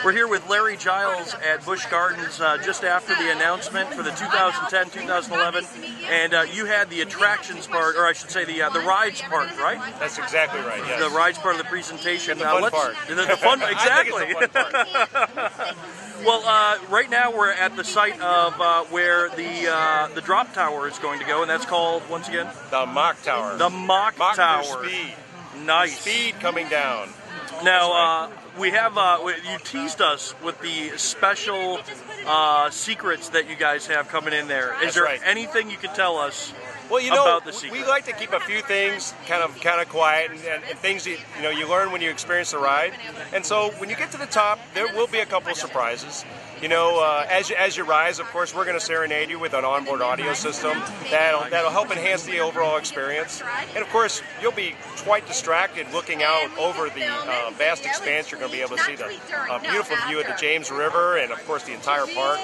We're here with Larry Giles at Busch Gardens just after the announcement for the 2010-2011, and you had the attractions part, or I should say the rides part, right? That's exactly right, yes. The rides part of the presentation. The fun part. The fun, exactly. I think it's the fun part. Well, right now we're at the site of where the drop tower is going to go, and that's called, once again? The Mach Tower. The Mach Tower. For speed. Nice. Speed coming down. Now, we have, you teased us with the special secrets that you guys have coming in there. Is there anything you can tell us about the secret? We like to keep a few things kind of quiet and things you learn when you experience the ride. And so when you get to the top, there will be a couple of surprises. As you rise, of course, we're going to serenade you with an onboard audio system that'll help enhance the overall experience. And of course, you'll be quite distracted looking out over the vast expanse. You're going to be able to see the beautiful view of the James River and, of course, the entire park.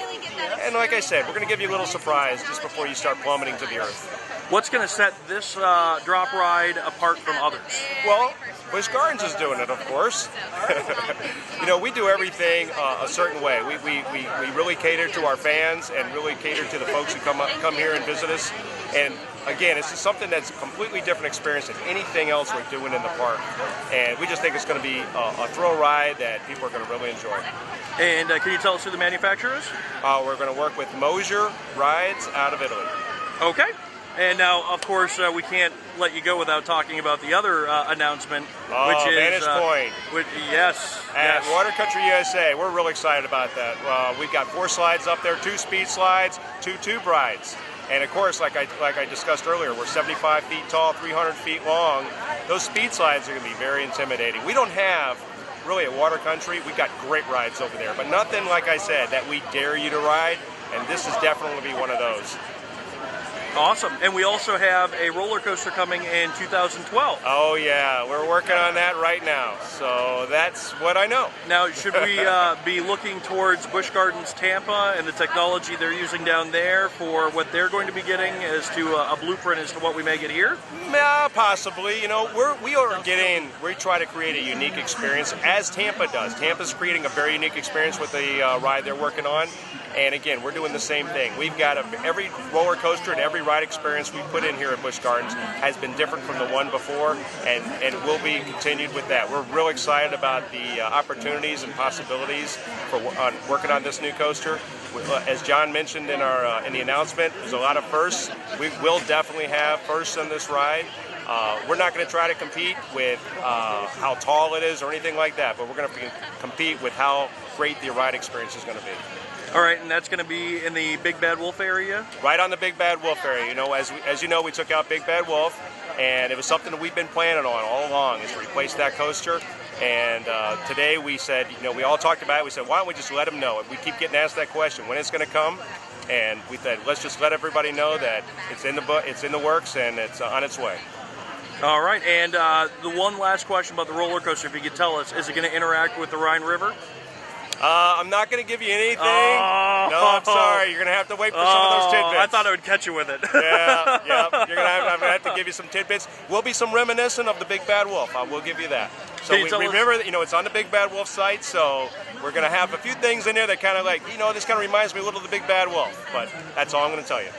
And like I said, we're going to give you a little surprise just before you start plummeting to the earth. What's going to set this drop ride apart from others? Well, Busch Gardens is doing it, of course. We do everything a certain way. We really cater to our fans and really cater to the folks who come here and visit us. And again, it's just something that's a completely different experience than anything else we're doing in the park. And we just think it's going to be a thrill ride that people are going to really enjoy. And can you tell us who the manufacturer is? We're going to work with Mosier Rides out of Italy. Okay. And now, of course, we can't let you go without talking about the other announcement, which is Vantage Point. Yes. Water Country USA. We're really excited about that. We've got 4 slides up there, 2 speed slides, 2 tube rides. And of course, like I discussed earlier, we're 75 feet tall, 300 feet long. Those speed slides are going to be very intimidating. We don't have really at Water Country. We've got great rides over there, but nothing, like I said, that we dare you to ride. And this is definitely going to be one of those. Awesome. And we also have a roller coaster coming in 2012. Oh, yeah. We're working on that right now. So that's what I know. Now, should we be looking towards Busch Gardens Tampa and the technology they're using down there for what they're going to be getting as to a blueprint as to what we may get here? Yeah, possibly. We try to create a unique experience, as Tampa does. Tampa's creating a very unique experience with the ride they're working on. And again, we're doing the same thing. We've got every roller coaster and every ride experience we put in here at Busch Gardens has been different from the one before, and will be continued with that. We're real excited about the opportunities and possibilities for working on this new coaster. As John mentioned in the announcement, there's a lot of firsts. We will definitely have firsts on this ride. We're not going to try to compete with how tall it is or anything like that, but we're going to compete with how great the ride experience is going to be. All right, and that's going to be in the Big Bad Wolf area? Right on the Big Bad Wolf area. As you know, we took out Big Bad Wolf, and it was something that we've been planning on all along, is to replace that coaster. And today we said, we all talked about it. We said, why don't we just let them know? We keep getting asked that question, when it's going to come? And we said, let's just let everybody know that it's in the works and it's on its way. All right, and the one last question about the roller coaster, if you could tell us, is it going to interact with the Rhine River? I'm not going to give you anything. No, I'm sorry. You're going to have to wait for some of those tidbits. I thought I would catch you with it. Yeah. You're going to have to give you some tidbits. Will be some reminiscent of the Big Bad Wolf. I will give you that. So remember that it's on the Big Bad Wolf site. So we're going to have a few things in there that kind of this kind of reminds me a little of the Big Bad Wolf. But that's all I'm going to tell you.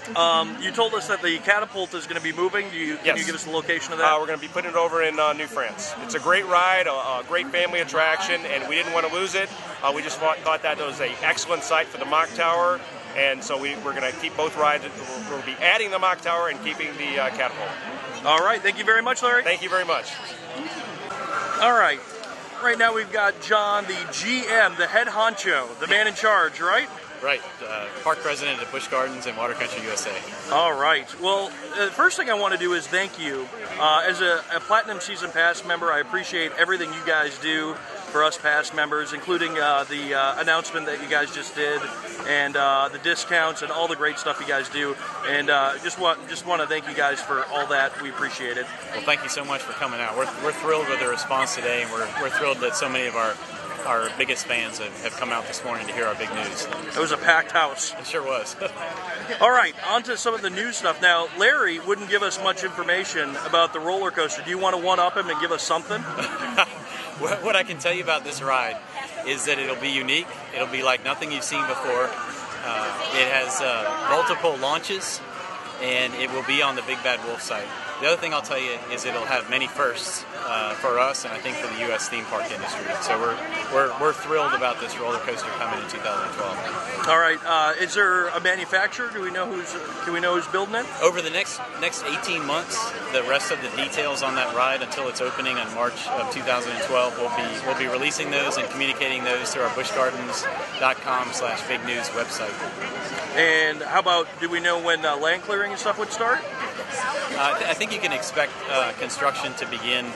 You told us that the catapult is going to be moving. Can you give us the location of that? We're going to be putting it over in New France. It's a great ride, a great family attraction, and we didn't want to lose it. We just thought that was an excellent site for the Mach Tower, and so we're going to keep both rides. We'll be adding the Mach Tower and keeping the catapult. All right. Thank you very much, Larry. Thank you very much. All right. Right now we've got John, the GM, the head honcho, the man in charge, right? Right. Park president at Busch Gardens and Water Country USA. All right. Well, the first thing I want to do is thank you. As a Platinum Season Pass member, I appreciate everything you guys do for us Pass members, including the announcement that you guys just did, and the discounts and all the great stuff you guys do. And just want to thank you guys for all that. We appreciate it. Well, thank you so much for coming out. We're thrilled with the response today, and we're thrilled that so many of our biggest fans have come out this morning to hear our big news. It was a packed house. It sure was. All right, on to some of the news stuff. Now, Larry wouldn't give us much information about the roller coaster. Do you want to one-up him and give us something? What I can tell you about this ride is that it'll be unique. It'll be like nothing you've seen before. It has multiple launches, and it will be on the Big Bad Wolf site. The other thing I'll tell you is it'll have many firsts for us, and I think for the U.S. theme park industry. So we're thrilled about this roller coaster coming in 2012. All right. Is there a manufacturer? Can we know who's building it? Over the next 18 months, the rest of the details on that ride until its opening in March of 2012, we'll be releasing those and communicating those through our buschgardens.com/big news website. And how about, do we know when land clearing and stuff would start? I think you can expect construction to begin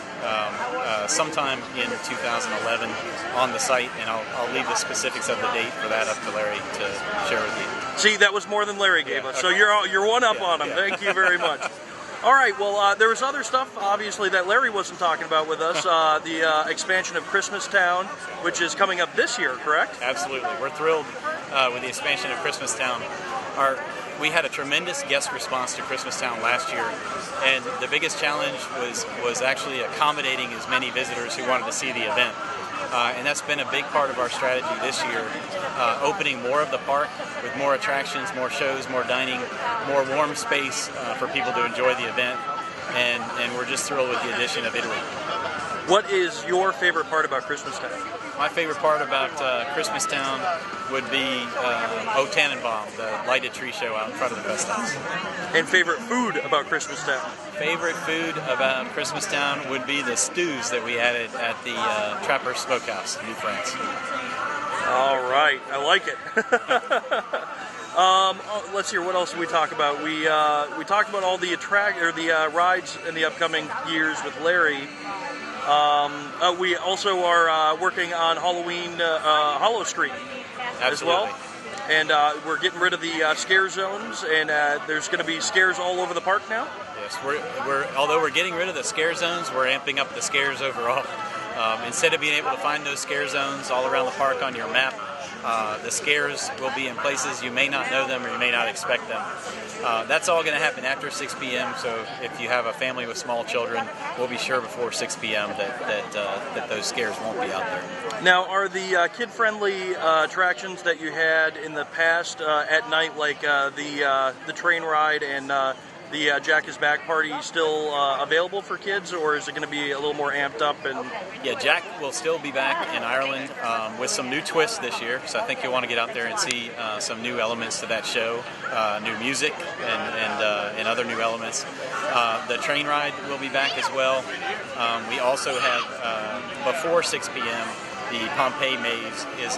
sometime in 2011 on the site, and I'll leave the specifics of the date for that up to Larry to share with you. See, that was more than Larry gave us, so Okay. you're one up on him. Thank you very much. All right, well, there was other stuff, obviously, that Larry wasn't talking about with us. The expansion of Christmas Town, which is coming up this year, correct? Absolutely. We're thrilled with the expansion of Christmas Town. We had a tremendous guest response to Christmas Town last year, and the biggest challenge was actually accommodating as many visitors who wanted to see the event. And that's been a big part of our strategy this year, opening more of the park with more attractions, more shows, more dining, more warm space for people to enjoy the event, and we're just thrilled with the addition of Italy. What is your favorite part about Christmas Town? My favorite part about Christmas Town would be O Tannenbaum, the lighted tree show out in front of the Fest House. And favorite food about Christmas Town? Favorite food about Christmas Town would be the stews that we added at the Trapper Smokehouse in New France. All right, I like it. Let's hear, what else did we talk about? We talked about all the rides in the upcoming years with Larry. We also are working on Halloween Hollow Street as well. And we're getting rid of the scare zones, and there's going to be scares all over the park now. Yes, although we're getting rid of the scare zones, we're amping up the scares overall. Instead of being able to find those scare zones all around the park on your map, the scares will be in places you may not know them or you may not expect them. That's all going to happen after 6 p.m. So if you have a family with small children, we'll be sure before 6 p.m. that those scares won't be out there. Now, are the kid-friendly attractions that you had in the past at night, like the train ride and the Jack is Back party, still available for kids, or is it going to be a little more amped up? And yeah, Jack will still be back in Ireland with some new twists this year, so I think you'll want to get out there and see some new elements to that show, new music and other new elements. The train ride will be back as well. We also have, before 6 p.m., the Pompeii Maze is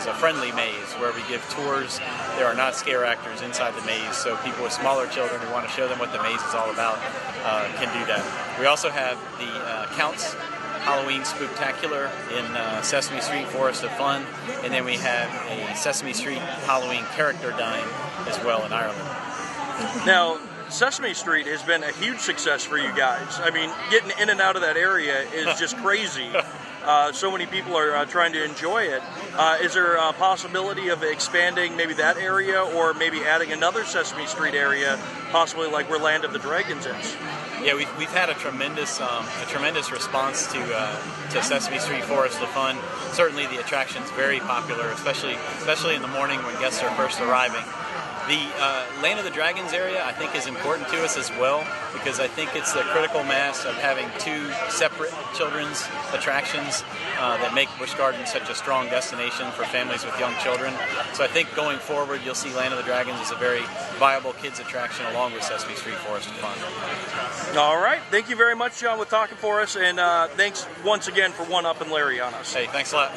a friendly maze where we give tours. There are not scare actors inside the maze, so people with smaller children who want to show them what the maze is all about can do that. We also have the Count's Halloween Spooktacular in Sesame Street Forest of Fun, and then we have a Sesame Street Halloween Character Dine as well in Ireland. Now, Sesame Street has been a huge success for you guys. I mean, getting in and out of that area is just crazy. So many people are trying to enjoy it. Is there a possibility of expanding maybe that area, or maybe adding another Sesame Street area, possibly like where Land of the Dragons is? Yeah, we've had a tremendous response to Sesame Street Forest of Fun. Certainly, the attraction's very popular, especially in the morning when guests are first arriving. The Land of the Dragons area, I think, is important to us as well, because I think it's the critical mass of having two separate children's attractions that make Busch Gardens such a strong destination for families with young children. So I think going forward, you'll see Land of the Dragons as a very viable kids attraction along with Sesame Street Forest of Fun. All right. Thank you very much, John, with talking for us, and thanks once again for one-upping Larry on us. Hey, thanks a lot.